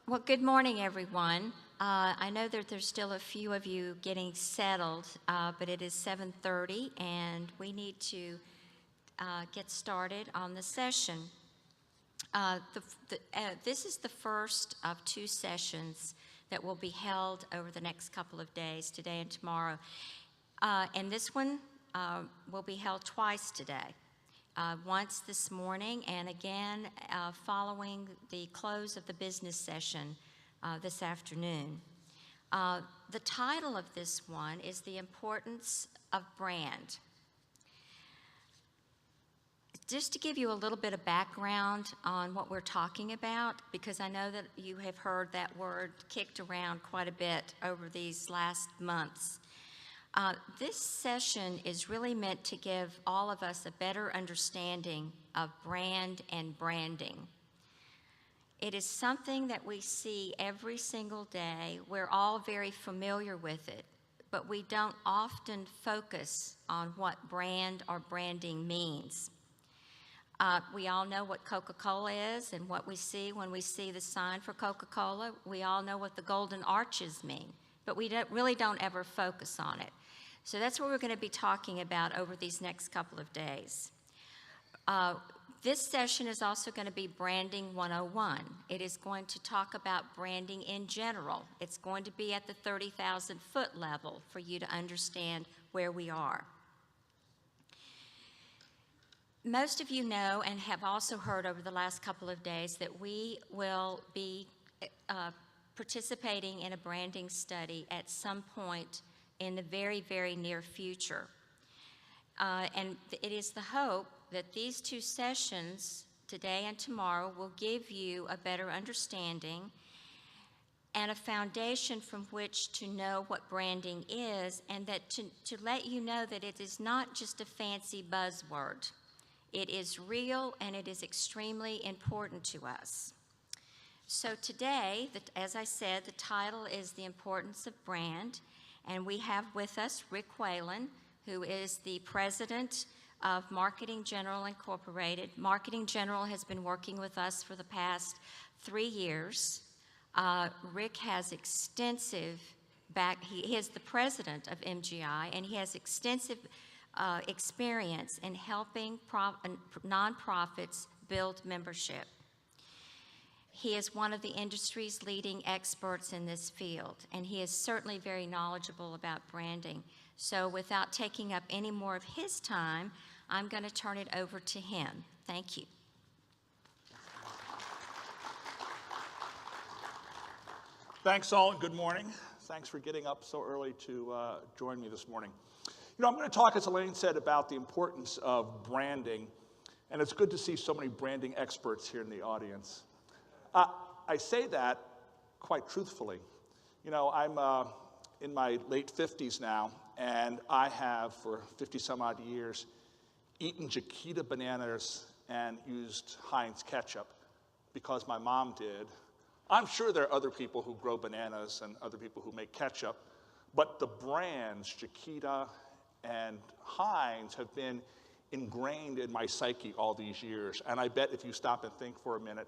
Well, good morning, everyone. I know that there's still a few of you getting settled, but it is 7:30, and we need to get started on the session. This is the first of two sessions that will be held over the next couple of days, today and tomorrow. And this one will be held twice today. Once this morning and again following the close of the business session this afternoon. The title of this one is The Importance of Brand. Just to give you a little bit of background on what we're talking about, because I know that you have heard that word kicked around quite a bit over these last months. This session is really meant to give all of us a better understanding of brand and branding. It is something that we see every single day. We're all very familiar with it, but we don't often focus on what brand or branding means. We all know what Coca-Cola is and what we see when we see the sign for Coca-Cola. We all know what the golden arches mean, but we really don't ever focus on it. So that's what we're going to be talking about over these next couple of days. This session is also going to be Branding 101. It is going to talk about branding in general. It's going to be at the 30,000-foot level for you to understand where we are. Most of you know and have also heard over the last couple of days that we will be participating in a branding study at some point in the very, very near future. And it is the hope that these two sessions, today and tomorrow, will give you a better understanding and a foundation from which to know what branding is, and that to let you know that it is not just a fancy buzzword. It is real and it is extremely important to us. So today, as I said, the title is The Importance of Brand. And we have with us Rick Whalen, who is the president of Marketing General Incorporated. Marketing General has been working with us for the past 3 years. Rick has extensive he is the president of MGI, and he has extensive experience in helping nonprofits build membership. He is one of the industry's leading experts in this field, and he is certainly very knowledgeable about branding. So without taking up any more of his time, I'm going to turn it over to him. Thank you. Thanks all, and good morning. Thanks for getting up so early to join me this morning. You know, I'm going to talk, as Elaine said, about the importance of branding, and it's good to see so many branding experts here in the audience. I say that quite truthfully. You know, I'm in my late 50s now, and I have, for 50 some odd years, eaten Chiquita bananas and used Heinz ketchup because my mom did. I'm sure there are other people who grow bananas and other people who make ketchup, but the brands Chiquita and Heinz have been ingrained in my psyche all these years. And I bet if you stop and think for a minute,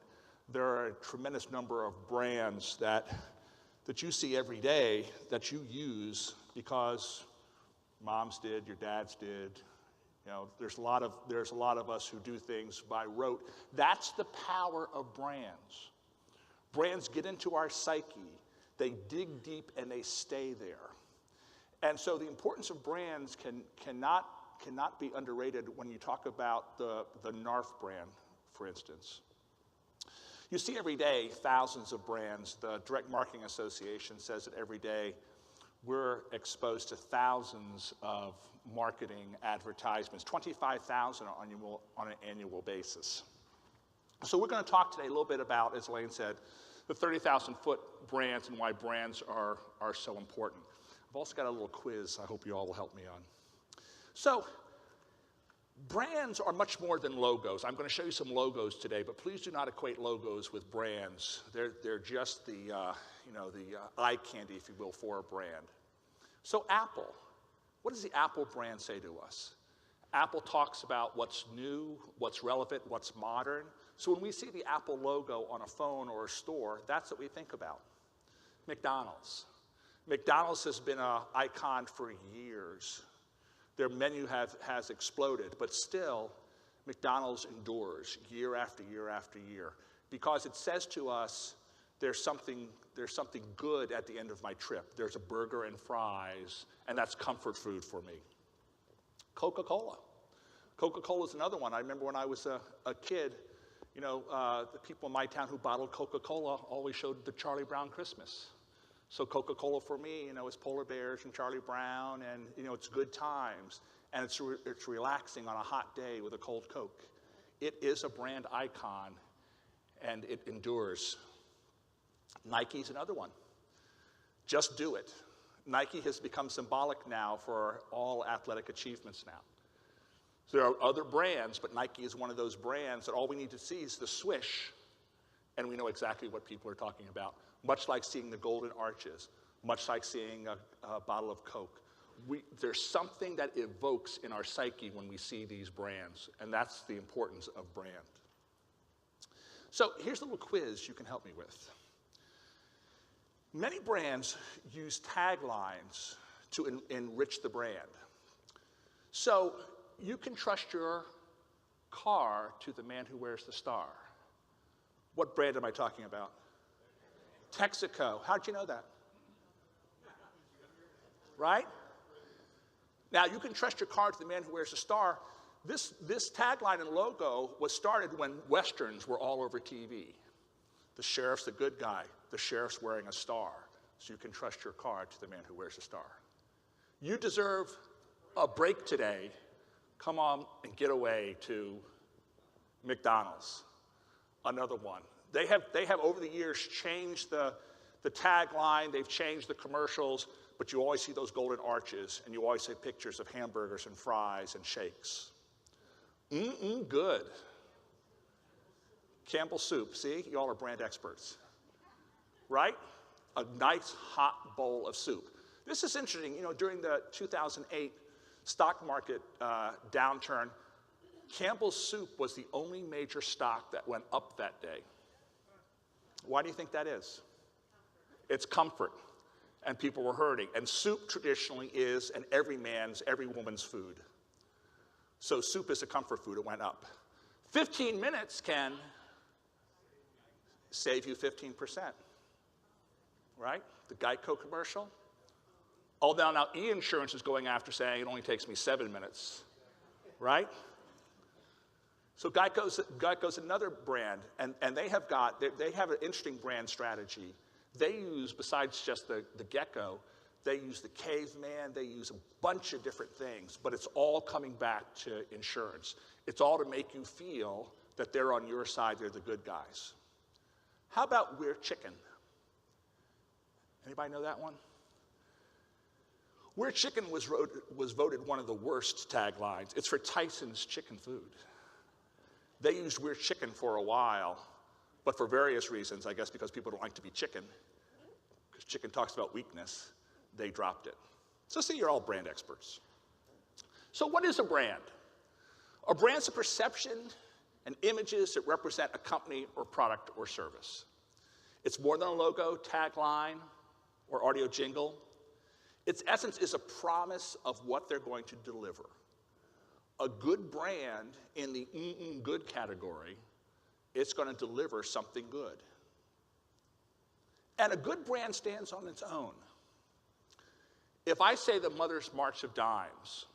there are a tremendous number of brands that you see every day that you use because moms did, your dads did. You know, there's a lot of us who do things by rote. That's the power of brands. Brands get into our psyche, they dig deep, and they stay there. And so the importance of brands cannot be underrated when you talk about the NARFE brand, for instance. You see every day thousands of brands. The Direct Marketing Association says that every day we're exposed to thousands of marketing advertisements, 25,000 on an annual basis. So we're going to talk today a little bit about, as Elaine said, the 30,000-foot brands and why brands are so important. I've also got a little quiz I hope you all will help me on. So, brands are much more than logos. I'm going to show you some logos today, but please do not equate logos with brands. They're just the eye candy, if you will, for a brand. So Apple, what does the Apple brand say to us? Apple talks about what's new, what's relevant, what's modern. So when we see the Apple logo on a phone or a store, that's what we think about. McDonald's. McDonald's has been an icon for years. Their menu has exploded, but still, McDonald's endures year after year after year because it says to us, there's something good at the end of my trip. There's a burger and fries, and that's comfort food for me. Coca-Cola. Coca-Cola is another one. I remember when I was a kid, the people in my town who bottled Coca-Cola always showed the Charlie Brown Christmas. So Coca-Cola for me, is polar bears and Charlie Brown, and it's good times, and it's relaxing on a hot day with a cold Coke. It is a brand icon, and it endures. Nike's another one. Just do it. Nike has become symbolic now for all athletic achievements now. So there are other brands, but Nike is one of those brands that all we need to see is the swish, and we know exactly what people are talking about. Much like seeing the golden arches, much like seeing a bottle of Coke. There's something that evokes in our psyche when we see these brands, and that's the importance of brand. So here's a little quiz you can help me with. Many brands use taglines to enrich the brand. So you can trust your car to the man who wears the star. What brand am I talking about? Texaco. How'd you know that? Right? Now, you can trust your car to the man who wears the star. This tagline and logo was started when Westerns were all over TV. The sheriff's the good guy. The sheriff's wearing a star. So you can trust your car to the man who wears a star. You deserve a break today. Come on and get away to McDonald's. Another one. They have over the years changed the tagline, they've changed the commercials, but you always see those golden arches, and you always see pictures of hamburgers and fries and shakes. Good. Campbell's soup, see? You all are brand experts. Right? A nice hot bowl of soup. This is interesting, during the 2008 stock market downturn, Campbell's soup was the only major stock that went up that day. Why do you think that is? It's comfort, and people were hurting. And soup traditionally is an every man's, every woman's food. So soup is a comfort food, it went up. 15 minutes can save you 15%, right? The Geico commercial. Oh, now e-insurance is going after saying it only takes me 7 minutes, right? So Geico's another brand, and they have an interesting brand strategy. They use, besides just the gecko, they use the caveman, they use a bunch of different things, but it's all coming back to insurance. It's all to make you feel that they're on your side, they're the good guys. How about We're Chicken? Anybody know that one? We're Chicken was voted one of the worst taglines. It's for Tyson's Chicken Food. They used We're Chicken for a while, but for various reasons, I guess because people don't like to be chicken, because chicken talks about weakness, they dropped it. So see, you're all brand experts. So what is a brand? A brand's a perception and images that represent a company or product or service. It's more than a logo, tagline, or audio jingle. Its essence is a promise of what they're going to deliver. A good brand in the good category, it's going to deliver something good. And a good brand stands on its own. If I say the Mother's March of Dimes,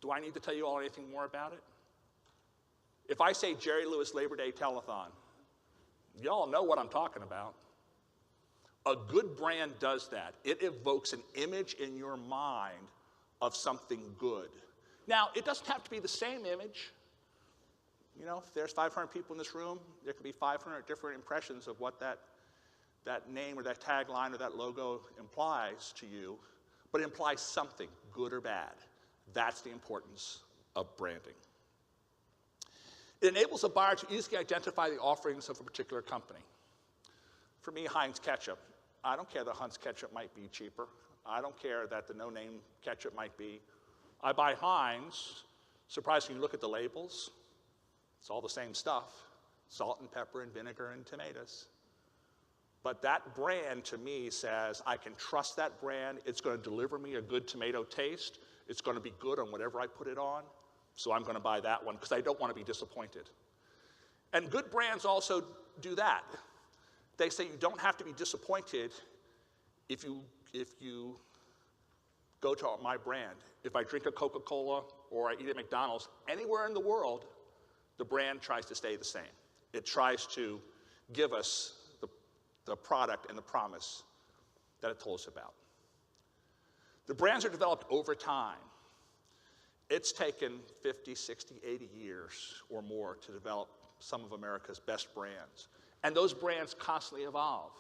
do I need to tell you all anything more about it? If I say Jerry Lewis Labor Day Telethon, y'all know what I'm talking about. A good brand does that. It evokes an image in your mind of something good. Now, it doesn't have to be the same image. If there's 500 people in this room, there could be 500 different impressions of what that name or that tagline or that logo implies to you, but it implies something, good or bad. That's the importance of branding. It enables a buyer to easily identify the offerings of a particular company. For me, Heinz ketchup. I don't care that Heinz ketchup might be cheaper. I don't care that the no-name ketchup might be. I buy Heinz. Surprisingly, you look at the labels. It's all the same stuff. salt and pepper and vinegar and tomatoes. But that brand, to me, says I can trust that brand. It's going to deliver me a good tomato taste. It's going to be good on whatever I put it on. So I'm going to buy that one because I don't want to be disappointed. And good brands also do that. They say you don't have to be disappointed if you go to my brand. If I drink a Coca-Cola or I eat at McDonald's, anywhere in the world, the brand tries to stay the same. It tries to give us the product and the promise that it told us about. The brands are developed over time. It's taken 50, 60, 80 years or more to develop some of America's best brands. And those brands constantly evolve.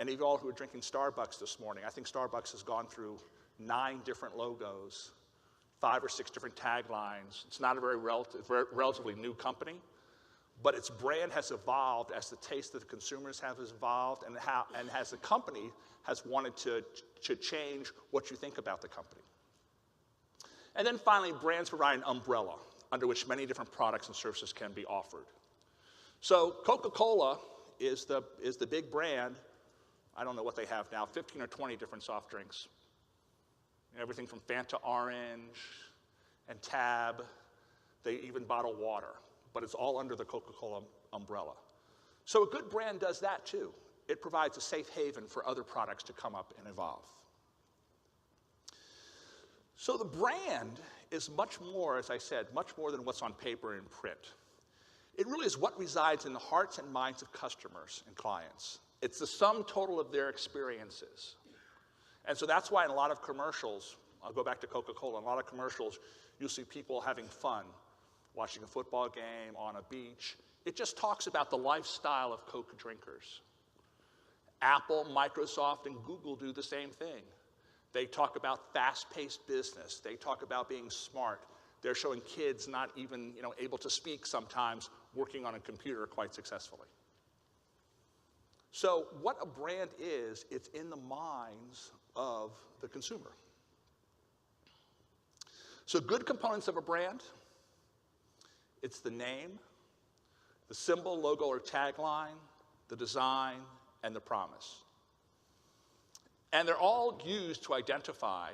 And even all who are drinking Starbucks this morning, I think Starbucks has gone through 9 different logos, 5 or 6 different taglines. It's not a very relatively new company, but its brand has evolved as the taste of the consumers have evolved and as the company has wanted to change what you think about the company. And then finally, brands provide an umbrella under which many different products and services can be offered. So Coca-Cola is the big brand. I don't know what they have now, 15 or 20 different soft drinks. Everything from Fanta Orange and Tab. They even bottle water, but it's all under the Coca-Cola umbrella. So a good brand does that too. It provides a safe haven for other products to come up and evolve. So the brand is much more, as I said, much more than what's on paper and print. It really is what resides in the hearts and minds of customers and clients. It's the sum total of their experiences. And so that's why in a lot of commercials, I'll go back to Coca-Cola, in a lot of commercials, you'll see people having fun, watching a football game, on a beach. It just talks about the lifestyle of Coke drinkers. Apple, Microsoft, and Google do the same thing. They talk about fast-paced business. They talk about being smart. They're showing kids not even able to speak sometimes, working on a computer quite successfully. So what a brand is, it's in the minds of the consumer. So good components of a brand, it's the name, the symbol, logo, or tagline, the design, and the promise. And they're all used to identify,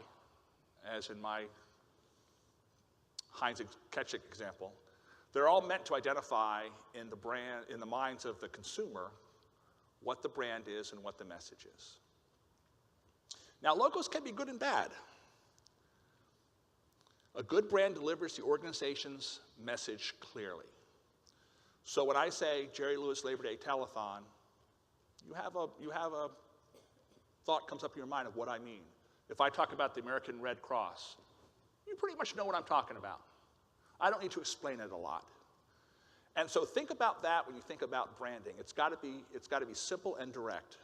as in my Heinz ketchup example, they're all meant to identify in the minds of the consumer what the brand is and what the message is. Now, logos can be good and bad. A good brand delivers the organization's message clearly. So when I say Jerry Lewis Labor Day Telethon, you have a thought comes up in your mind of what I mean. If I talk about the American Red Cross, you pretty much know what I'm talking about. I don't need to explain it a lot. And so think about that when you think about branding. It's got to be simple and direct.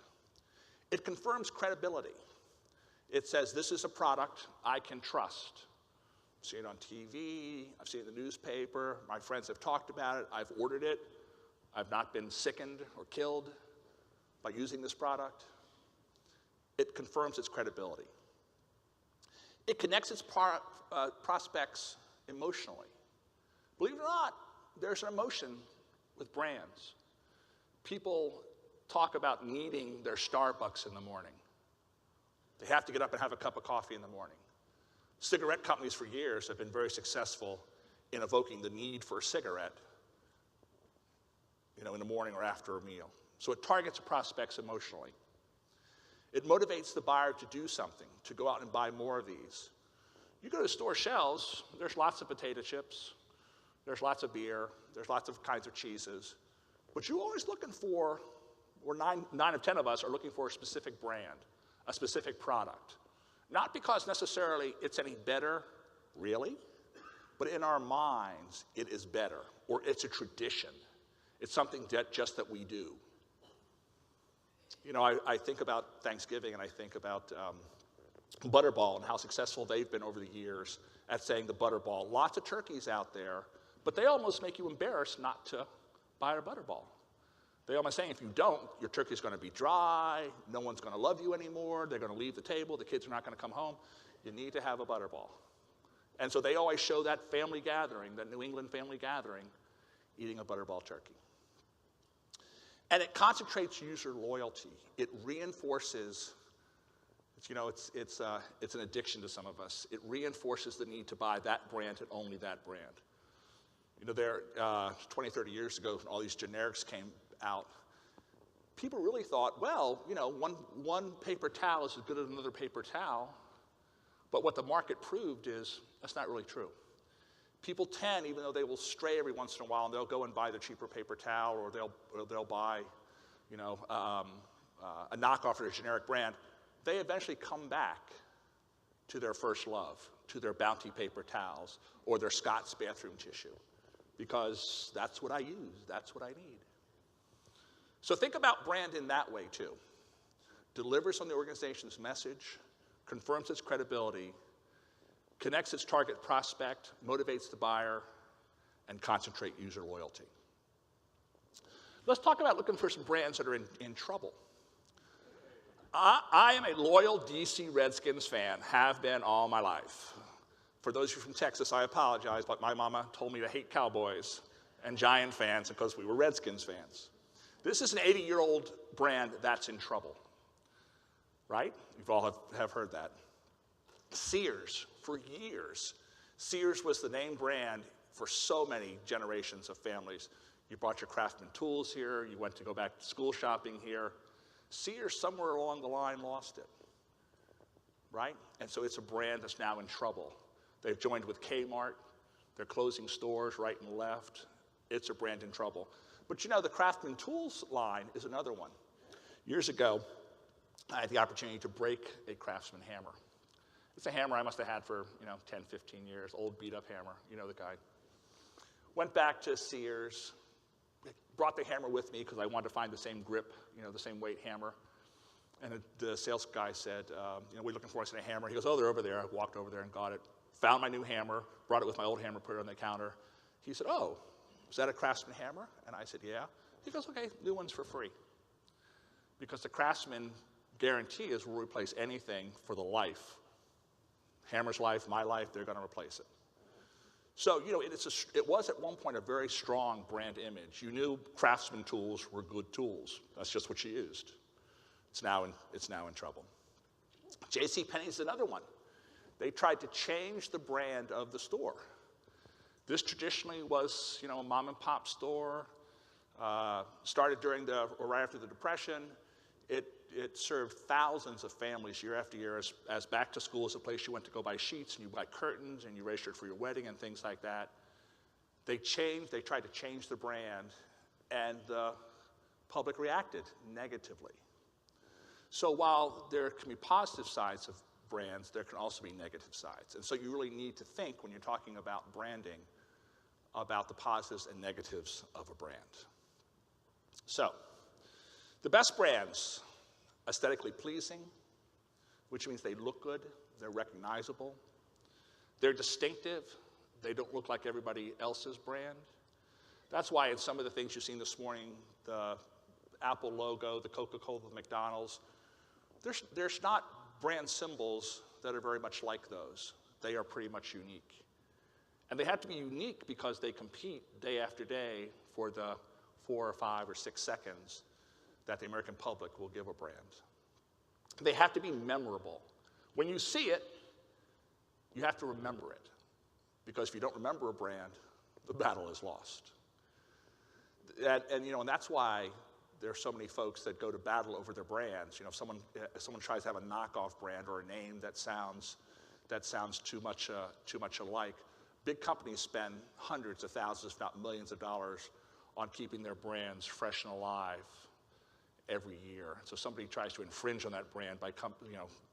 It confirms credibility. It says this is a product I can trust. I've seen it on TV, I've seen it in the newspaper, my friends have talked about it, I've ordered it, I've not been sickened or killed by using this product. It confirms its credibility. It connects its prospects emotionally. Believe it or not, there's an emotion with brands. People talk about needing their Starbucks in the morning. They have to get up and have a cup of coffee in the morning. Cigarette companies for years have been very successful in evoking the need for a cigarette, in the morning or after a meal. So it targets prospects emotionally. It motivates the buyer to do something, to go out and buy more of these. You go to store shelves, there's lots of potato chips, there's lots of beer, there's lots of kinds of cheeses, but you're always looking for, or nine of 10 of us are looking for a specific brand, a specific product. Not because necessarily it's any better, really, but in our minds, it is better, or it's a tradition. It's something that we do. I think about Thanksgiving, and I think about Butterball and how successful they've been over the years at saying the Butterball. Lots of turkeys out there, but they almost make you embarrassed not to buy a Butterball. They almost saying if you don't, your turkey's going to be dry, no one's going to love you anymore, they're going to leave the table, the kids are not going to come home. You need to have a Butterball. And so they always show that family gathering, that New England family gathering, eating a Butterball turkey. And it concentrates user loyalty. It reinforces, it's an addiction to some of us. It reinforces the need to buy that brand and only that brand. 20, 30 years ago, when all these generics came out, people really thought, well, one paper towel is as good as another paper towel. But what the market proved is that's not really true. People tend, even though they will stray every once in a while, and they'll go and buy the cheaper paper towel, or they'll buy, a knockoff or a generic brand, they eventually come back to their first love, to their Bounty paper towels or their Scott's bathroom tissue, because that's what I use, that's what I need. So think about brand in that way too. Delivers on the organization's message, confirms its credibility, connects its target prospect, motivates the buyer, and concentrate user loyalty. Let's talk about looking for some brands that are in trouble. I am a loyal DC Redskins fan, have been all my life. For those of you from Texas, I apologize, but my mama told me to hate Cowboys and Giant fans because we were Redskins fans. This is an 80-year-old brand that's in trouble, right? You've all have heard that. Sears, for years, Sears was the name brand for so many generations of families. You brought your Craftsman tools here, you went to go back to school shopping here. Sears, somewhere along the line, lost it, right? And so it's a brand that's now in trouble. They've joined with Kmart. They're closing stores right and left. It's a brand in trouble. But the Craftsman tools line is another one. Years ago, I had the opportunity to break a Craftsman hammer. It's a hammer I must have had for 10, 15 years, old beat-up hammer, the kind. Went back to Sears, brought the hammer with me because I wanted to find the same grip, the same weight hammer. And the sales guy said, we're looking for us in a hammer. He goes, oh, they're over there. I walked over there and got it. Found my new hammer, brought it with my old hammer, put it on the counter. He said, oh, is that a Craftsman hammer? And I said, yeah. He goes, okay, new one's for free. Because the Craftsman guarantee is we'll replace anything for the life. Hammer's life, my life, they're going to replace it. So, it was at one point a very strong brand image. You knew Craftsman tools were good tools. That's just what you used. It's now in trouble. JCPenney is another one. They tried to change the brand of the store. This traditionally was, a mom and pop store. Started right after the Depression. It served thousands of families year after year as back to school as a place you went to go buy sheets and you buy curtains and you registered for your wedding and things like that. They tried to change the brand, and the public reacted negatively. So while there can be positive sides of brands, there can also be negative sides. And so you really need to think when you're talking about branding about the positives and negatives of a brand. So, the best brands, aesthetically pleasing, which means they look good, they're recognizable, they're distinctive, they don't look like everybody else's brand. That's why in some of the things you've seen this morning, the Apple logo, the Coca-Cola, the McDonald's, there's not brand symbols that are very much like those. They are pretty much unique. And they have to be unique because they compete day after day for the 4 or 5 or 6 seconds that the American public will give a brand. They have to be memorable. When you see it, you have to remember it. Because if you don't remember a brand, the battle is lost. And that's why there are so many folks that go to battle over their brands. If someone tries to have a knockoff brand or a name that sounds too much alike, big companies spend hundreds of thousands, if not millions of dollars on keeping their brands fresh and alive every year. So somebody tries to infringe on that brand by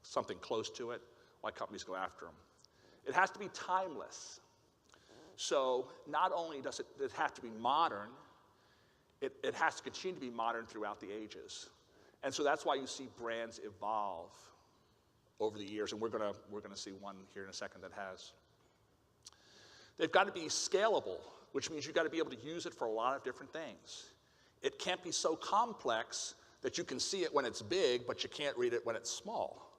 something close to it, why companies go after them. It has to be timeless. So not only does it have to be modern, it has to continue to be modern throughout the ages. And so that's why you see brands evolve over the years, and we're gonna see one here in a second that has. They've got to be scalable, which means you've got to be able to use it for a lot of different things. It can't be so complex that you can see it when it's big, but you can't read it when it's small.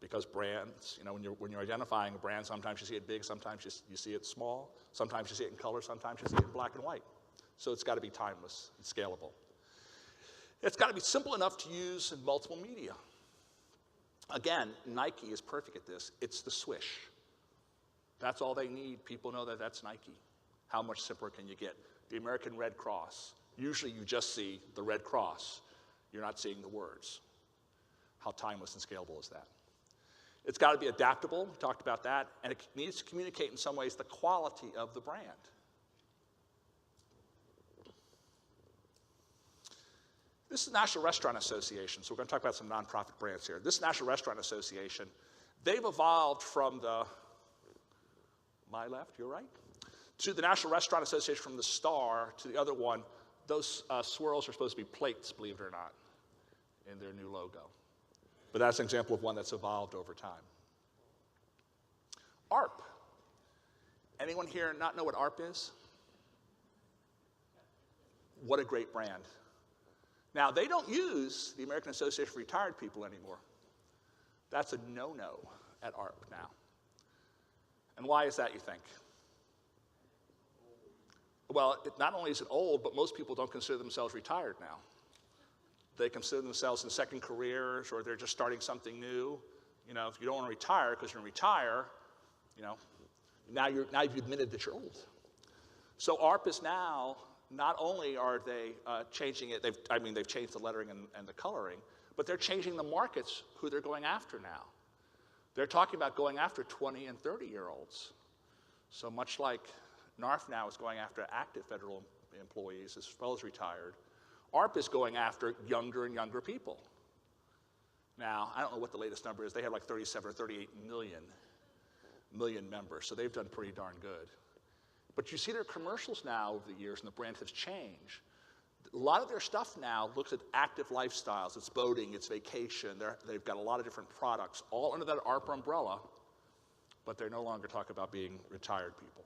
Because brands, when you're identifying a brand, sometimes you see it big, sometimes you see it small, sometimes you see it in color, sometimes you see it in black and white. So it's got to be timeless and scalable. It's got to be simple enough to use in multiple media. Again, Nike is perfect at this. It's the swish. That's all they need. People know that that's Nike. How much simpler can you get? The American Red Cross. Usually you just see the Red Cross. You're not seeing the words. How timeless and scalable is that? It's got to be adaptable. We talked about that. And it needs to communicate in some ways the quality of the brand. This is the National Restaurant Association, so we're going to talk about some nonprofit brands here. This National Restaurant Association, they've evolved from my left, your right, to the National Restaurant Association from the star to the other one. Those swirls are supposed to be plates, believe it or not, in their new logo. But that's an example of one that's evolved over time. ARP. Anyone here not know what ARP is? What a great brand. Now, they don't use the American Association for Retired People anymore. That's a no-no at ARP now. And why is that, you think? Well, not only is it old, but most people don't consider themselves retired now. They consider themselves in second careers, or they're just starting something new. You know, if you don't want to retire because you're going to retire, you know, now you've admitted that you're old. So ARP is now, not only are they changing it, they've changed the lettering and the coloring, but they're changing the markets who they're going after now. They're talking about going after 20 and 30-year-olds. So much like NARFE now is going after active federal employees as well as retired, ARP is going after younger and younger people. Now, I don't know what the latest number is. They have like 37 or 38 million members, so they've done pretty darn good. But you see their commercials now over the years, and the brand has changed. A lot of their stuff now looks at active lifestyles. It's boating, it's vacation. They've got a lot of different products, all under that ARP umbrella, but they no longer talk about being retired people.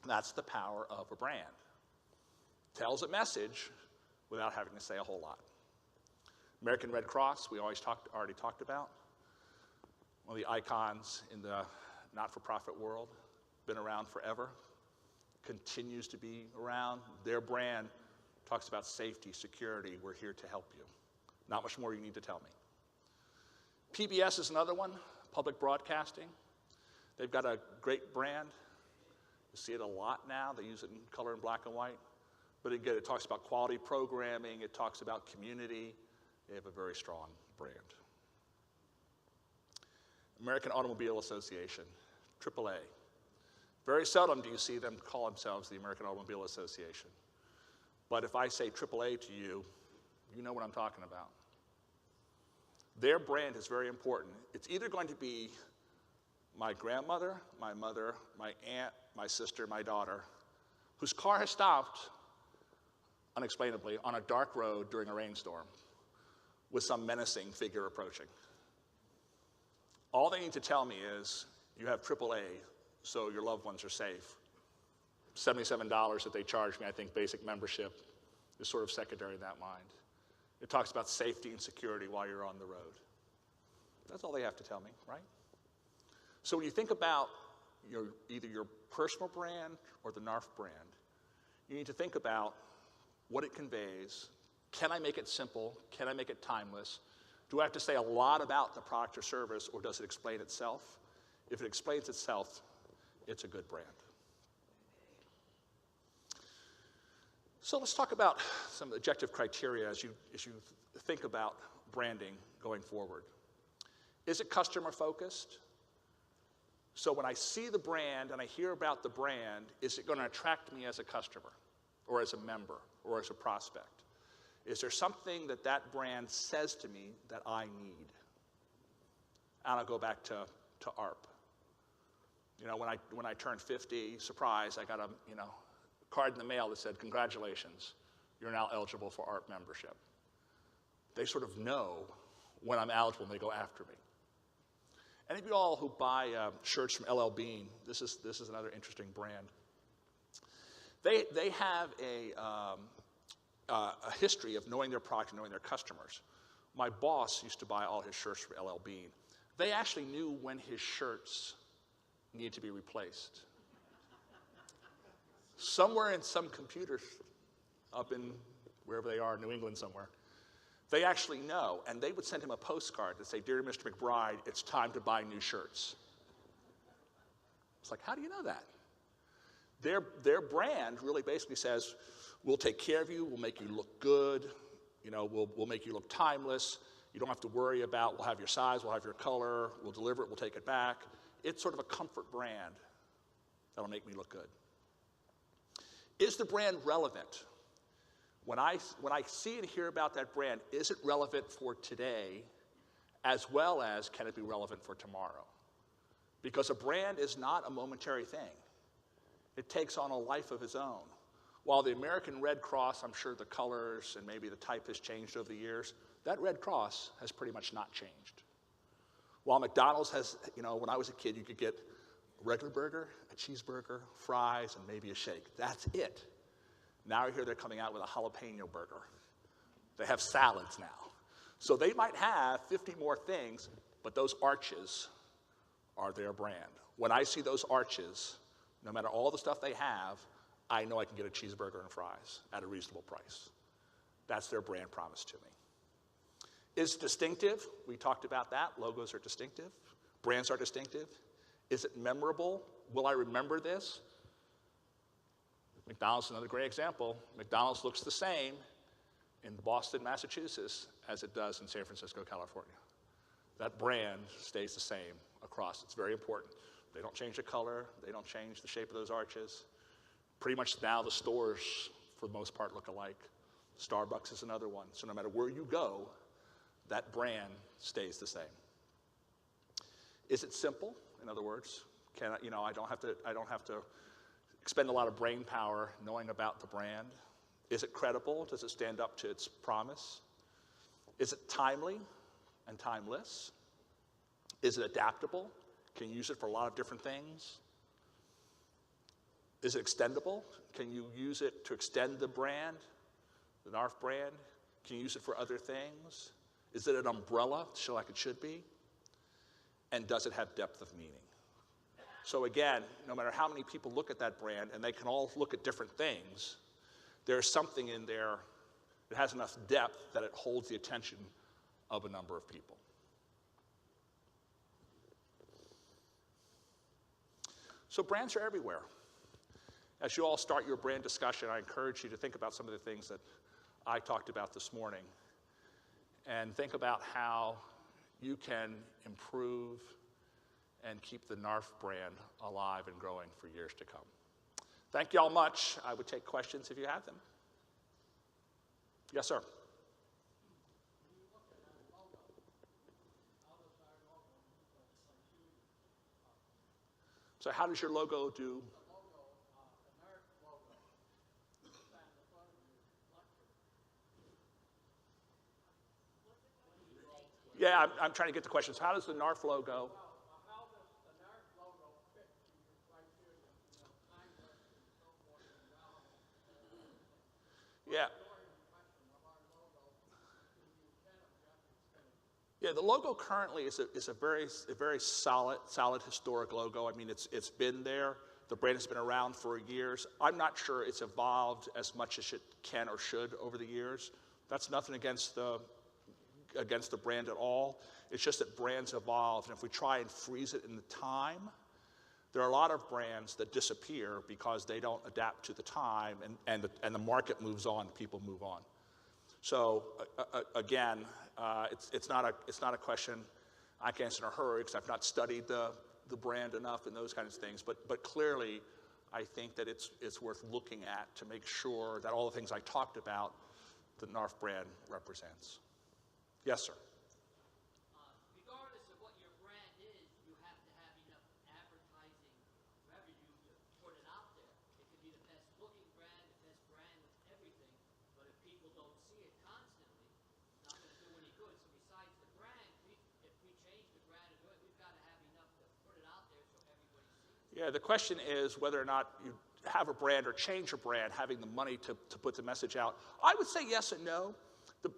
That's the power of a brand. Tells a message without having to say a whole lot. American Red Cross, we already talked about. One of the icons in the not-for-profit world, been around forever, continues to be around. Their brand talks about safety, security. We're here to help you. Not much more you need to tell me. PBS is another one, public broadcasting. They've got a great brand. You see it a lot now. They use it in color and black and white. But again, it talks about quality programming. It talks about community. They have a very strong brand. American Automobile Association, AAA. Very seldom do you see them call themselves the American Automobile Association. But if I say AAA to you, you know what I'm talking about. Their brand is very important. It's either going to be my grandmother, my mother, my aunt, my sister, my daughter, whose car has stopped unexplainably on a dark road during a rainstorm with some menacing figure approaching. All they need to tell me is, you have AAA, so your loved ones are safe. $77 that they charge me, I think basic membership is sort of secondary in that mind. It talks about safety and security while you're on the road. That's all they have to tell me, right? So when you think about either your personal brand or the NARFE brand, you need to think about what it conveys. Can I make it simple? Can I make it timeless? Do I have to say a lot about the product or service, or does it explain itself? If it explains itself, it's a good brand. So let's talk about some objective criteria as you think about branding going forward. Is it customer focused? So when I see the brand and I hear about the brand, is it going to attract me as a customer or as a member or as a prospect? Is there something that that brand says to me that I need? And I'll go back to ARP. You know, when I turned 50, surprise, I got a card in the mail that said, congratulations, you're now eligible for ARP membership. They sort of know when I'm eligible and they go after me. Any of you all who buy shirts from LL Bean, this is another interesting brand. They have a history of knowing their product and knowing their customers. My boss used to buy all his shirts from LL Bean. They actually knew when his shirts needed to be replaced. Somewhere in some computers up in wherever they are, New England somewhere, They actually know, and they would send him a postcard that say, "Dear Mr. McBride, it's time to buy new shirts." It's like, how do you know that? Their brand really basically says, we'll take care of you, we'll make you look good, we'll make you look timeless. You don't have to worry about, we'll have your size, we'll have your color, we'll deliver it, we'll take it back. It's sort of a comfort brand that'll make me look good. Is the brand relevant? When I see and hear about that brand, is it relevant for today as well as can it be relevant for tomorrow? Because a brand is not a momentary thing. It takes on a life of its own. While the American Red Cross, I'm sure the colors and maybe the type has changed over the years, that Red Cross has pretty much not changed. While McDonald's has, when I was a kid, you could get a regular burger, a cheeseburger, fries, and maybe a shake. That's it. Now I hear they're coming out with a jalapeno burger. They have salads now. So they might have 50 more things, but those arches are their brand. When I see those arches, no matter all the stuff they have, I know I can get a cheeseburger and fries at a reasonable price. That's their brand promise to me. Is it distinctive? We talked about that. Logos are distinctive. Brands are distinctive. Is it memorable? Will I remember this? McDonald's is another great example. McDonald's looks the same in Boston, Massachusetts, as it does in San Francisco, California. That brand stays the same across. It's very important. They don't change the color. They don't change the shape of those arches. Pretty much now the stores, for the most part, look alike. Starbucks is another one. So no matter where you go, that brand stays the same. Is it simple? In other words, I don't have to expend a lot of brain power knowing about the brand. Is it credible? Does it stand up to its promise? Is it timely and timeless? Is it adaptable? Can you use it for a lot of different things? Is it extendable? Can you use it to extend the brand, the NARFE brand? Can you use it for other things? Is it an umbrella, like it should be? And does it have depth of meaning? So again, no matter how many people look at that brand, and they can all look at different things, there's something in there that has enough depth that it holds the attention of a number of people. So brands are everywhere. As you all start your brand discussion, I encourage you to think about some of the things that I talked about this morning, and think about how you can improve and keep the NARFE brand alive and growing for years to come. Thank you all much. I would take questions if you have them. Yes, sir. So how does your logo do? Yeah, I'm trying to get the question. So how does the NARFE logo? Yeah. Yeah, the logo currently is a very solid historic logo. I mean, it's been there. The brand has been around for years. I'm not sure it's evolved as much as it can or should over the years. That's nothing against the brand at all. It's just that brands evolve, and if we try and freeze it in the time, there are a lot of brands that disappear because they don't adapt to the time, and the market moves on, people move on. So again, it's not a question I can answer in a hurry because I've not studied the brand enough and those kinds of things. But clearly, I think that it's worth looking at to make sure that all the things I talked about, the NARFE brand represents. Yes, sir. Regardless of what your brand is, you have to have enough advertising revenue to put it out there. It could be the best looking brand, the best brand with everything, but if people don't see it constantly, it's not going to do any good. So besides the brand, if we change the brand, we've got to have enough to put it out there so everybody sees it. Yeah, the question is whether or not you have a brand or change a brand, having the money to put the message out. I would say yes and no.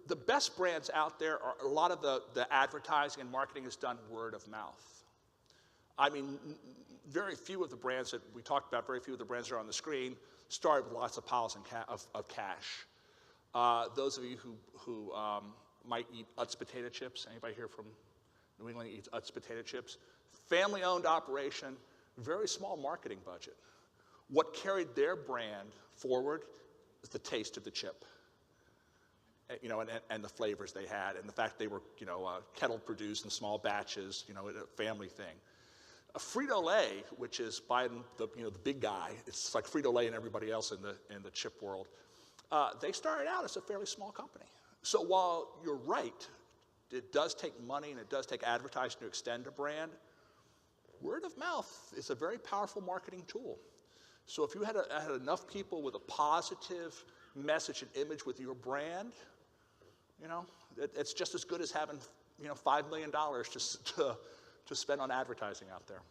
The best brands out there are a lot of the advertising and marketing is done word of mouth. I mean, very few of the brands that we talked about, very few of the brands that are on the screen, started with lots of piles of cash. Those of you who might eat Utz potato chips. Anybody here from New England eats Utz potato chips? Family-owned operation, very small marketing budget. What carried their brand forward is the taste of the chip, you know, and the flavors they had, and the fact they were, you know, kettle produced in small batches, you know, a family thing. A Frito-Lay, which is by the, you know, the big guy, it's like Frito-Lay and everybody else in the chip world. They started out as a fairly small company. So while you're right, it does take money and it does take advertising to extend a brand, word of mouth is a very powerful marketing tool. So if you had enough people with a positive message and image with your brand, you know, it's just as good as having, you know, $5 million to spend on advertising out there.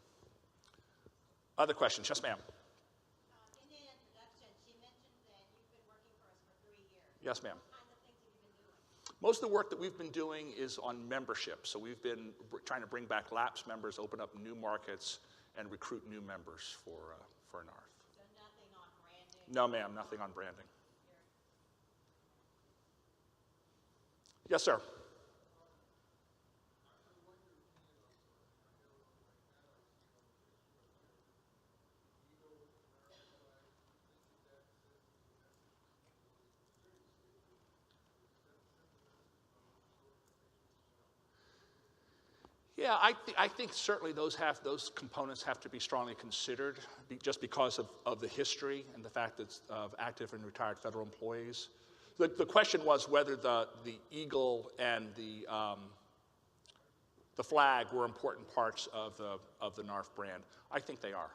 Other questions? Yes, ma'am. In the introduction, she mentioned that you've been working for us for 3 years. Yes, ma'am. What kinds of things have you been doing? Most of the work that we've been doing is on membership. So we've been trying to bring back lapsed members, open up new markets, and recruit new members for NARFE. So nothing on branding? No, ma'am, nothing on branding. Yes, sir. Yeah, I think certainly those components have to be strongly considered, just because of the history and the fact that of active and retired federal employees. The question was whether the eagle and the flag were important parts of the NARFE brand. I think they are.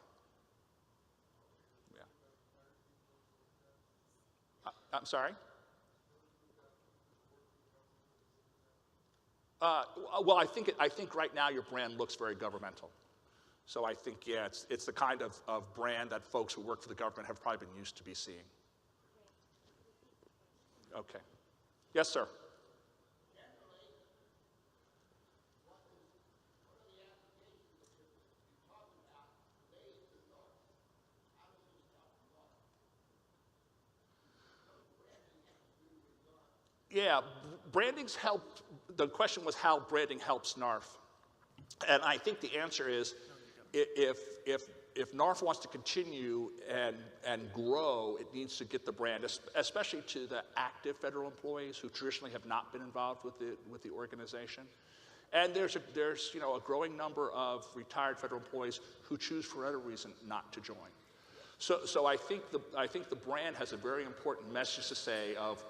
Yeah. I'm sorry? Well, I think right now your brand looks very governmental. So I think, yeah, it's the kind of brand that folks who work for the government have probably been used to be seeing. Okay. Yes, sir. Yeah, branding's helped. The question was how branding helps NARFE. And I think the answer is if NARFE wants to continue and grow, it needs to get the brand, especially to the active federal employees who traditionally have not been involved with the organization. And there's you know, a growing number of retired federal employees who choose for whatever reason not to join. So I think the brand has a very important message to say of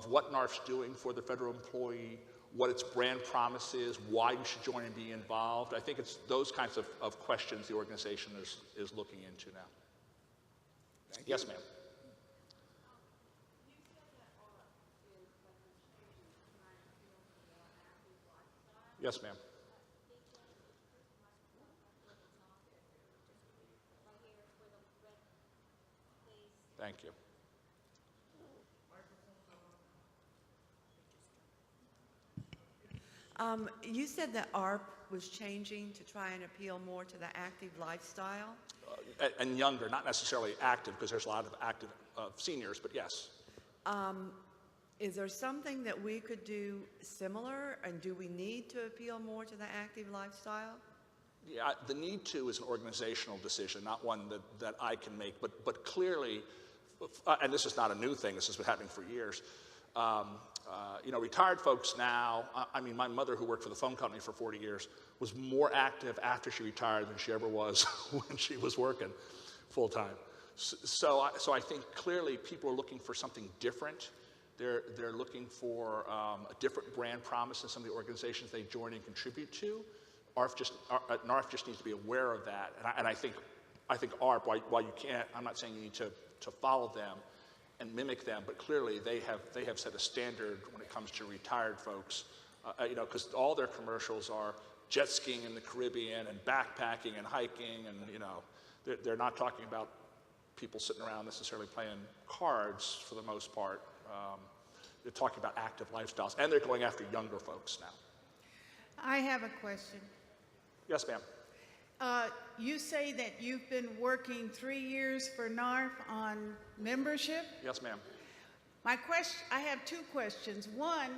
what NARFE's doing for the federal employee, what its brand promise is, why you should join and be involved. I think it's those kinds of questions the organization is looking into now. Yes, ma'am. Yes, ma'am. Thank you. You said that ARP was changing to try and appeal more to the active lifestyle. And younger, not necessarily active, because there's a lot of active seniors, but yes. Is there something that we could do similar, and do we need to appeal more to the active lifestyle? Yeah, the need to is an organizational decision, not one that I can make, but clearly, and this is not a new thing, this has been happening for years. You know, retired folks now, I mean, my mother, who worked for the phone company for 40 years, was more active after she retired than she ever was when she was working full time. So I think clearly people are looking for something different. They're looking for a different brand promise than some of the organizations they join and contribute to. NARFE just needs to be aware of that. And I think ARP, while you can't, I'm not saying you need to follow them and mimic them, but clearly they have set a standard when it comes to retired folks, you know, because all their commercials are jet skiing in the Caribbean and backpacking and hiking, and you know, they're not talking about people sitting around necessarily playing cards for the most part. They're talking about active lifestyles, and they're going after younger folks now. I have a question. Yes, ma'am. You say that you've been working 3 years for NARFE on membership. Yes, ma'am. I have two questions. One,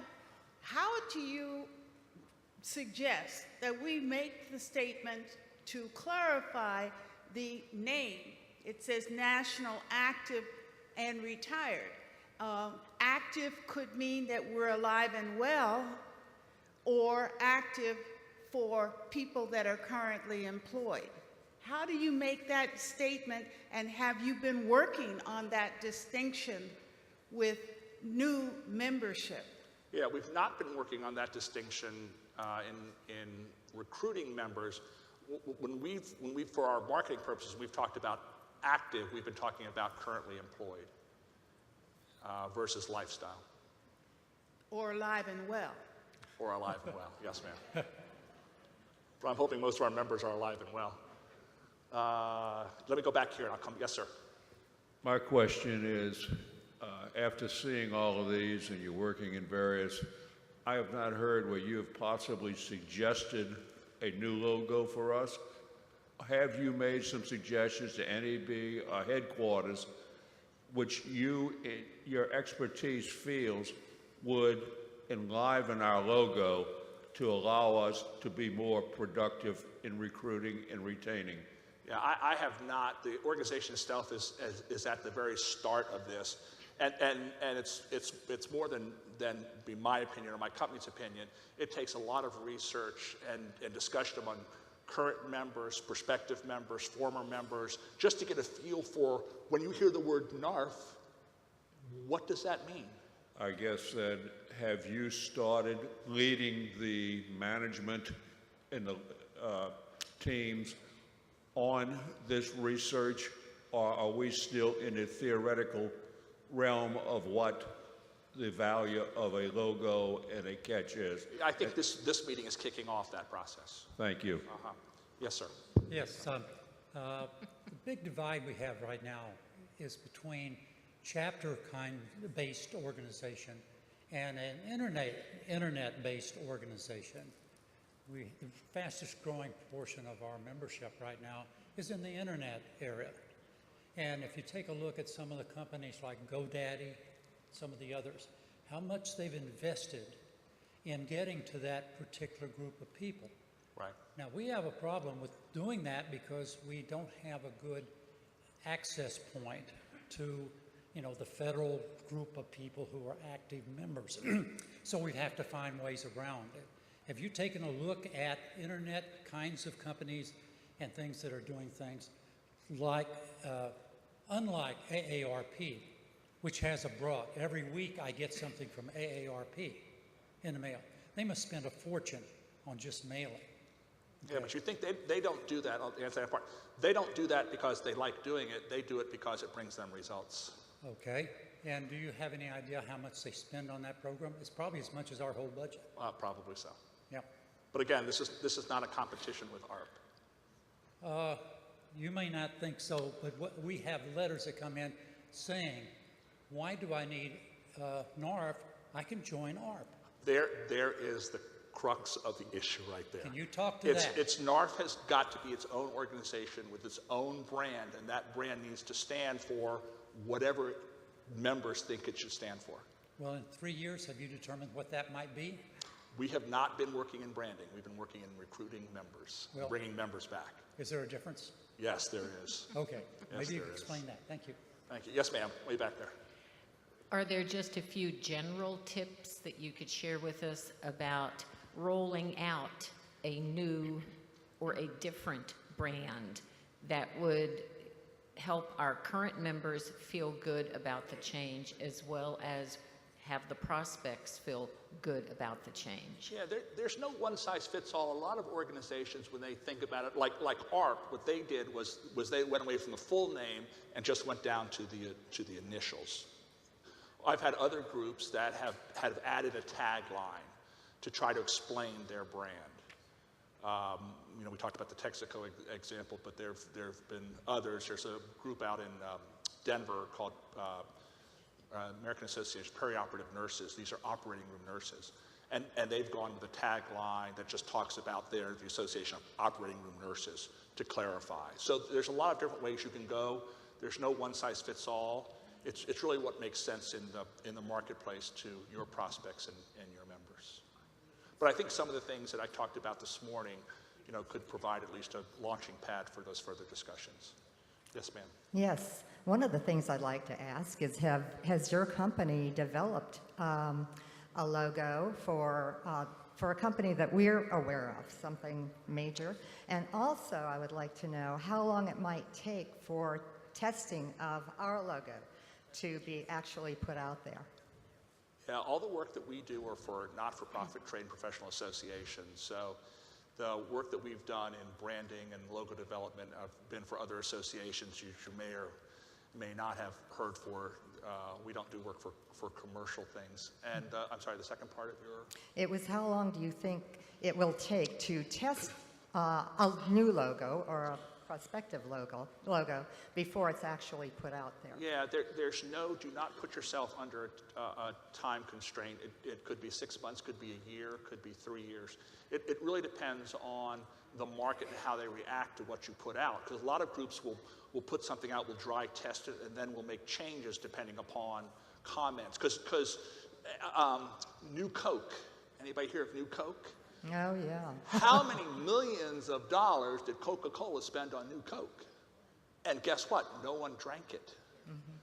how do you suggest that we make the statement to clarify the name? It says National Active and Retired. Active could mean that we're alive and well, or active for people that are currently employed. How do you make that statement, and have you been working on that distinction with new membership? Yeah, we've not been working on that distinction in recruiting members. When we've, for our marketing purposes, we've talked about active, we've been talking about currently employed versus lifestyle. Or alive and well? Or alive and well, yes, ma'am. But I'm hoping most of our members are alive and well. Let me go back here and I'll come, yes, sir. My question is, after seeing all of these and you're working in various, I have not heard where you have possibly suggested a new logo for us. Have you made some suggestions to NEB headquarters which your expertise feels would enliven our logo to allow us to be more productive in recruiting and retaining? Yeah, I have not. The organization itself is at the very start of this, and it's more than be my opinion or my company's opinion. It takes a lot of research and discussion among current members, prospective members, former members, just to get a feel for, when you hear the word NARFE, what does that mean? I guess then, have you started leading the management and the teams on this research, or are we still in the theoretical realm of what the value of a logo and a catch is? I think this meeting is kicking off that process. Thank you. Yes, sir. Yes, the big divide we have right now is between chapter kind-based organization and an internet-based organization. The fastest growing portion of our membership right now is in the internet area. And if you take a look at some of the companies like GoDaddy, some of the others, how much they've invested in getting to that particular group of people. Right. Now, we have a problem with doing that because we don't have a good access point to, the federal group of people who are active members. So we have to find ways around it. Have you taken a look at internet kinds of companies and things that are doing things like, unlike AARP, which has a broad, every week I get something from AARP in the mail. They must spend a fortune on just mailing. Yeah, but you think they don't do that, I'll answer that part. They don't do that because they like doing it, they do it because it brings them results. Okay, and do you have any idea how much they spend on that program? It's probably as much as our whole budget. Probably so. Yeah. But again, this is not a competition with ARP. You may not think so, but we have letters that come in saying, why do I need NARFE? I can join ARP. There is the crux of the issue right there. Can you talk to that? NARFE has got to be its own organization with its own brand, and that brand needs to stand for whatever members think it should stand for. Well, in 3 years, have you determined what that might be? We have not been working in branding. We've been working in recruiting members, bringing members back. Is there a difference? Yes, there is. Okay, Yes, maybe you there can is. explain that. Thank you. Thank you. Yes, ma'am. Way back there. Are there just a few general tips that you could share with us about rolling out a new or a different brand that would help our current members feel good about the change, as well as have the prospects feel good about the change? Yeah, there's no one-size-fits-all. A lot of organizations, when they think about it, like ARP, what they did was they went away from the full name and just went down to the initials. I've had other groups that have added a tagline to try to explain their brand. We talked about the Texaco example, but there have been others. There's a group out in Denver called American Association of Perioperative Nurses. These are operating room nurses. And they've gone with a tagline that just talks about the Association of Operating Room Nurses to clarify. So there's a lot of different ways you can go. There's no one-size-fits-all. It's really what makes sense in the marketplace to your prospects and your members. But I think some of the things that I talked about this morning, could provide at least a launching pad for those further discussions. Yes, ma'am. Yes. One of the things I'd like to ask is, has your company developed a logo for a company that we're aware of, something major? And also, I would like to know how long it might take for testing of our logo to be actually put out there. Yeah, all the work that we do are for not-for-profit trade and professional associations. So the work that we've done in branding and logo development have been for other associations you may or may not have heard for. We don't do work for commercial things. And I'm sorry, the second part of your... It was, how long do you think it will take to test a new logo or a prospective logo before it's actually put out there? Yeah, do not put yourself under a time constraint. It could be 6 months, could be a year, could be 3 years. It really depends on the market and how they react to what you put out. Because a lot of groups will put something out, will dry test it, and then will make changes depending upon comments. Because New Coke, anybody hear of New Coke? Oh, yeah. How many millions of dollars did Coca-Cola spend on New Coke? And guess what? No one drank it. Mm-hmm.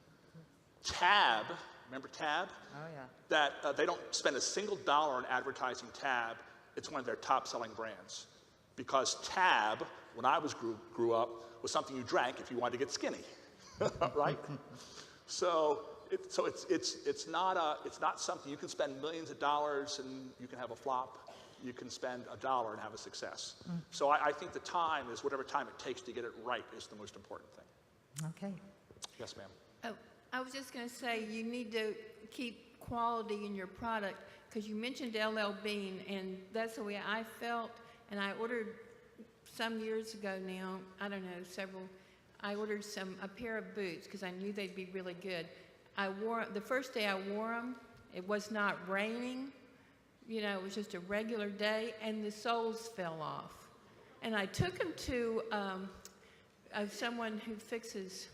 Tab, remember Tab? Oh, yeah. That they don't spend a single dollar on advertising Tab. It's one of their top-selling brands. Because Tab, when I grew up, was something you drank if you wanted to get skinny, right? So it's not something you can spend millions of dollars and you can have a flop. You can spend $1 and have a success. So I think the time is whatever time it takes to get it right is the most important thing. Okay. Yes, ma'am. Oh, I was just going to say you need to keep quality in your product because you mentioned LL Bean, and that's the way I felt. And I ordered some years ago now, I don't know, I ordered a pair of boots because I knew they'd be really good. The first day I wore them, it was not raining. It was just a regular day, and the soles fell off. And I took them to someone who fixes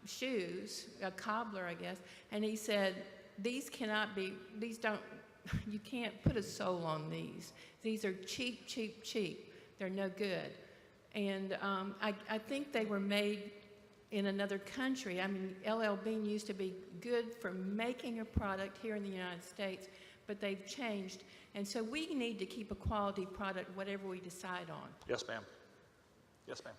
shoes, a cobbler, I guess, and he said, you can't put a sole on these. These are cheap, cheap, cheap. They're no good. And I think they were made in another country. I mean, LL Bean used to be good for making a product here in the United States, but they've changed. And so we need to keep a quality product, whatever we decide on. Yes, ma'am. Yes, ma'am.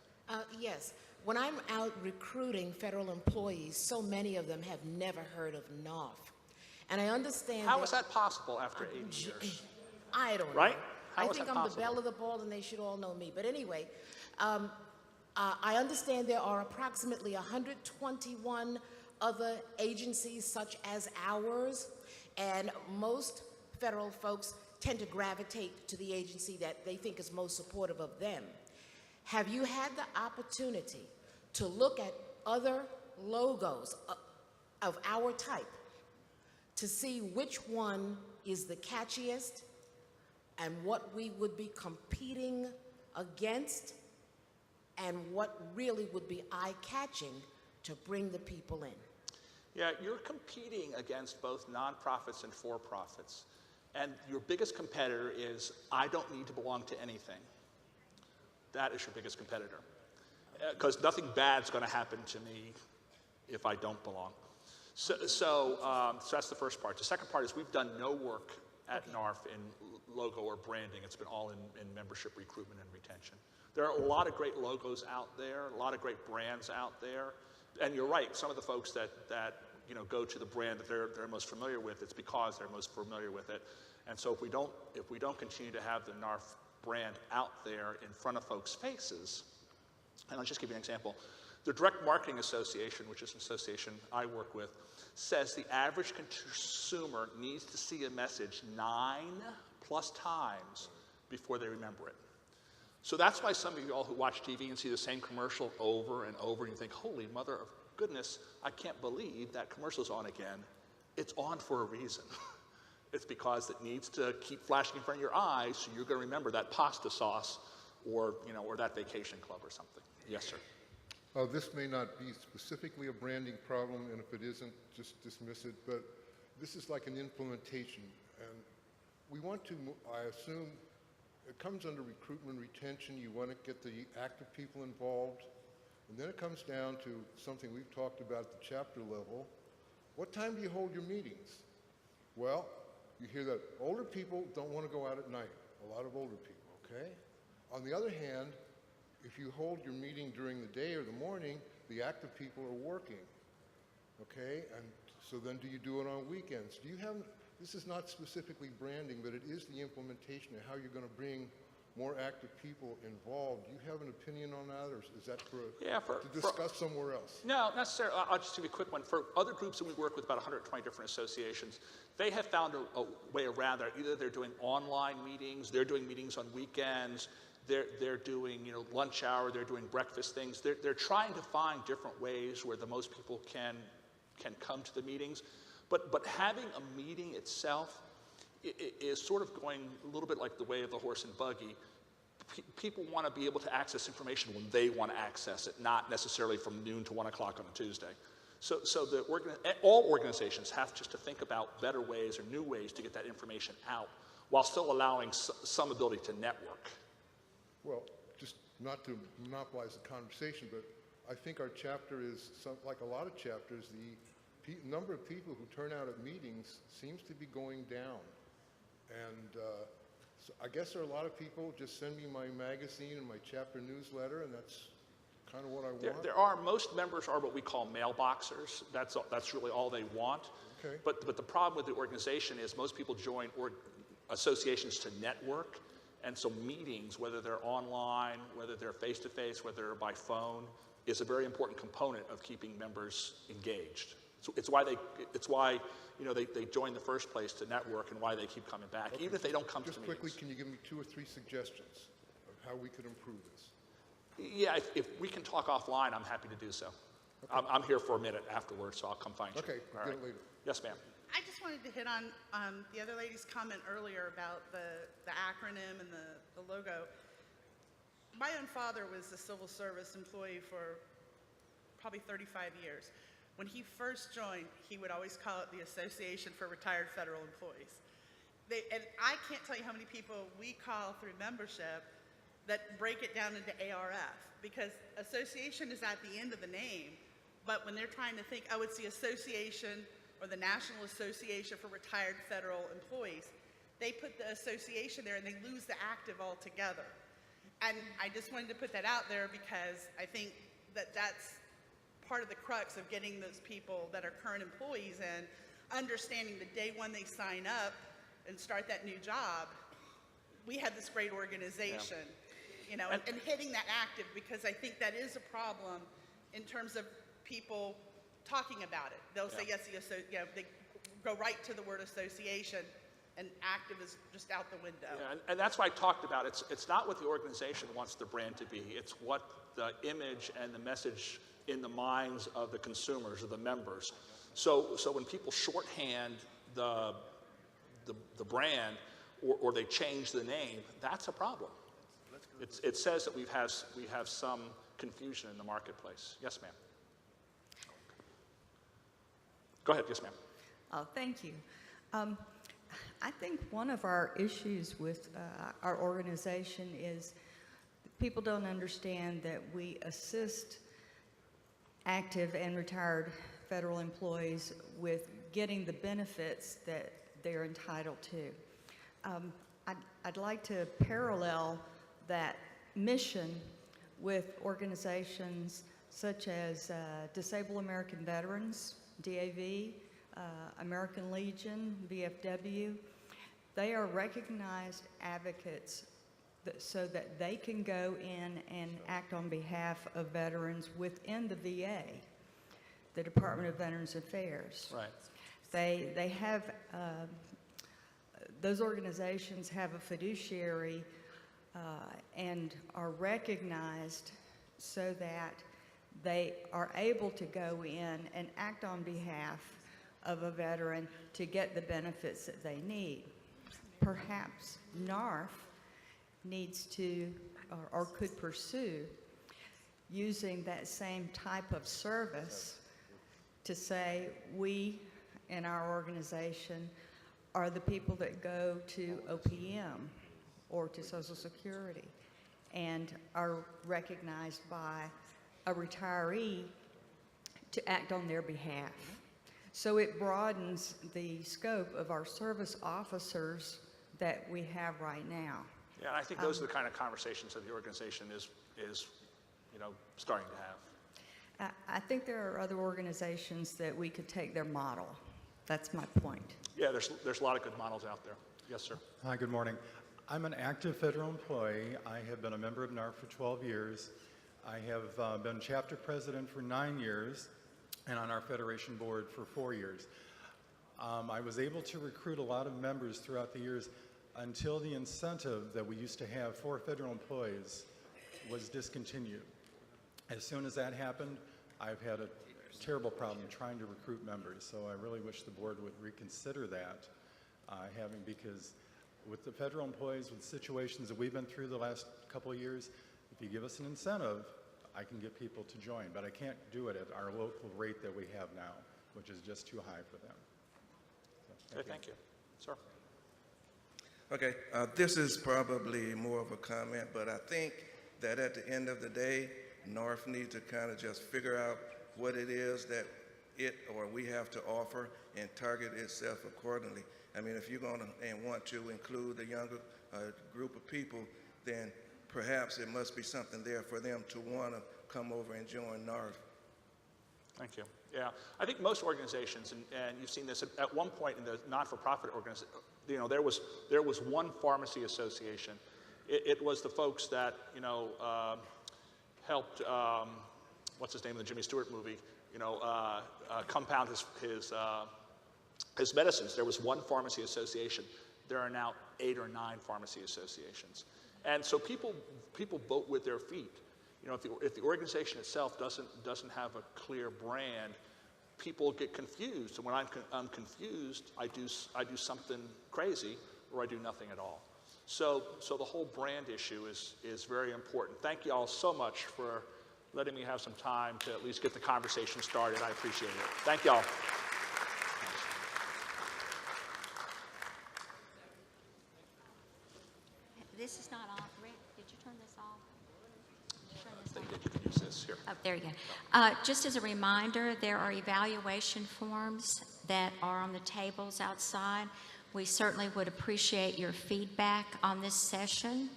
Yes. When I'm out recruiting federal employees, so many of them have never heard of NARFE. And I understand How is that possible after 80 years? I don't know. Right? I think I'm the belle of the ball, and they should all know me. But anyway, I understand there are approximately 121 other agencies such as ours, and most federal folks tend to gravitate to the agency that they think is most supportive of them. Have you had the opportunity to look at other logos of our type to see which one is the catchiest and what we would be competing against and what really would be eye-catching to bring the people in? Yeah, you're competing against both nonprofits and for-profits. And your biggest competitor is, I don't need to belong to anything. That is your biggest competitor. Because nothing bad's going to happen to me if I don't belong. So that's the first part. The second part is we've done no work at NARFE in logo or branding. It's been all in membership recruitment and retention. There are a lot of great logos out there, a lot of great brands out there. And you're right, some of the folks that go to the brand that they're most familiar with, it's because they're most familiar with it. And so if we don't continue to have the NARFE brand out there in front of folks' faces, and I'll just give you an example. The Direct Marketing Association, which is an association I work with, says the average consumer needs to see a message 9+ times before they remember it. So that's why some of you all who watch TV and see the same commercial over and over, and you think, holy mother of goodness, I can't believe that commercial's on again. It's on for a reason. It's because it needs to keep flashing in front of your eyes, so you're going to remember that pasta sauce or that vacation club or something. Yes, sir. This may not be specifically a branding problem, and if it isn't, just dismiss it, but this is like an implementation. And we want to, I assume, it comes under recruitment, retention. You want to get the active people involved. And then it comes down to something we've talked about at the chapter level. What time do you hold your meetings? Well, you hear that older people don't want to go out at night. A lot of older people, okay? On the other hand, if you hold your meeting during the day or the morning, the active people are working, okay? And so then do you do it on weekends? Do you have, this is not specifically branding, but it is the implementation of how you're going to bring more active people involved. Do you have an opinion on that, or is that to discuss somewhere else? No, not necessarily. I'll just give you a quick one. For other groups that we work with, about 120 different associations, they have found a way around that. Either they're doing online meetings, they're doing meetings on weekends, they're doing lunch hour, they're doing breakfast things. They're trying to find different ways where the most people can come to the meetings. But having a meeting itself is sort of going a little bit like the way of the horse and buggy. People want to be able to access information when they want to access it, not necessarily from noon to 1 o'clock on a Tuesday. So all organizations have just to think about better ways or new ways to get that information out while still allowing some ability to network. Well, just not to monopolize the conversation, but I think our chapter is, like a lot of chapters, the number of people who turn out at meetings seems to be going down. And so I guess there are a lot of people just send me my magazine and my chapter newsletter, and that's kind of what I want. Most members are what we call mailboxers. That's really all they want. Okay. But the problem with the organization is most people join associations to network, and so meetings, whether they're online, whether they're face-to-face, whether they're by phone, is a very important component of keeping members engaged. So it's why they join the first place to network, and why they keep coming back, even if they don't come to meetings. Just quickly, can you give me 2 or 3 suggestions of how we could improve this? Yeah, if we can talk offline, I'm happy to do so. Okay. I'm here for a minute afterwards, so I'll come find you. Okay, we'll get it later. Yes, ma'am. I just wanted to hit on the other lady's comment earlier about the acronym and the logo. My own father was a civil service employee for probably 35 years. When he first joined, he would always call it the Association for Retired Federal Employees. And I can't tell you how many people we call through membership that break it down into ARF, because association is at the end of the name, but when they're trying to think, oh, it's the association or the National Association for Retired Federal Employees, they put the association there and they lose the active altogether. And I just wanted to put that out there because I think that that's part of the crux of getting those people that are current employees in, understanding the day one they sign up and start that new job, we have this great organization, and hitting that active, because I think that is a problem in terms of people talking about it. They'll say, yes, they go right to the word association, and active is just out the window. Yeah, and that's why I talked about it's not what the organization wants the brand to be, it's what the image and the message in the minds of the consumers or the members. So when people shorthand the brand or they change the name, that's a problem. It says that we have some confusion in the marketplace. Yes, ma'am. Go ahead. Yes, ma'am. Oh, thank you. I think one of our issues with our organization is people don't understand that we assist active and retired federal employees with getting the benefits that they're entitled to. I'd like to parallel that mission with organizations such as Disabled American Veterans, DAV, American Legion, VFW. They are recognized advocates so that they can go in and act on behalf of veterans within the VA, the Department of Veterans Affairs. Right. They have, those organizations have a fiduciary and are recognized so that they are able to go in and act on behalf of a veteran to get the benefits that they need. Perhaps NARFE needs to or could pursue using that same type of service to say we in our organization are the people that go to OPM or to Social Security and are recognized by a retiree to act on their behalf. So it broadens the scope of our service officers that we have right now. Yeah, and I think those are the kind of conversations that the organization is starting to have. I think there are other organizations that we could take their model. That's my point. Yeah, there's a lot of good models out there. Yes, sir. Hi, good morning. I'm an active federal employee. I have been a member of NARFE for 12 years. I have been chapter president for 9 years and on our federation board for 4 years. I was able to recruit a lot of members throughout the years until the incentive that we used to have for federal employees was discontinued. As soon as that happened, I've had a terrible problem trying to recruit members, so I really wish the board would reconsider that, because with the federal employees, with situations that we've been through the last couple of years, if you give us an incentive, I can get people to join, but I can't do it at our local rate that we have now, which is just too high for them. So, Thank you. Sir. Okay, this is probably more of a comment, but I think that at the end of the day, NARFE needs to kind of just figure out what it is that we have to offer and target itself accordingly. I mean, if you're going to and want to include a younger group of people, then perhaps it must be something there for them to want to come over and join NARFE. Thank you. Yeah, I think most organizations, and you've seen this at one point in the not-for-profit organization, there was one pharmacy association. It was the folks that helped what's his name in the Jimmy Stewart movie, compound his medicines. There was one pharmacy association. There are now 8 or 9 pharmacy associations, and so people vote with their feet. If the organization itself doesn't have a clear brand, people get confused. And when I'm confused, I do something crazy, or I do nothing at all. So the whole brand issue is very important. Thank you all so much for letting me have some time to at least get the conversation started. I appreciate it. Thank you all. This is not on. Rick, did you turn this off? You can use this here. Oh, there you go. Just as a reminder, there are evaluation forms that are on the tables outside. We certainly would appreciate your feedback on this session.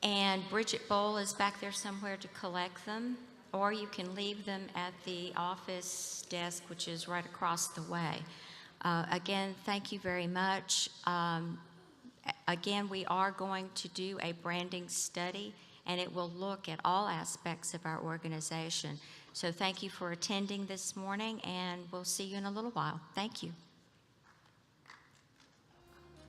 And Bridget Bowl is back there somewhere to collect them, or you can leave them at the office desk, which is right across the way. Again, thank you very much. Again, we are going to do a branding study, and it will look at all aspects of our organization. So thank you for attending this morning, and we'll see you in a little while. Thank you.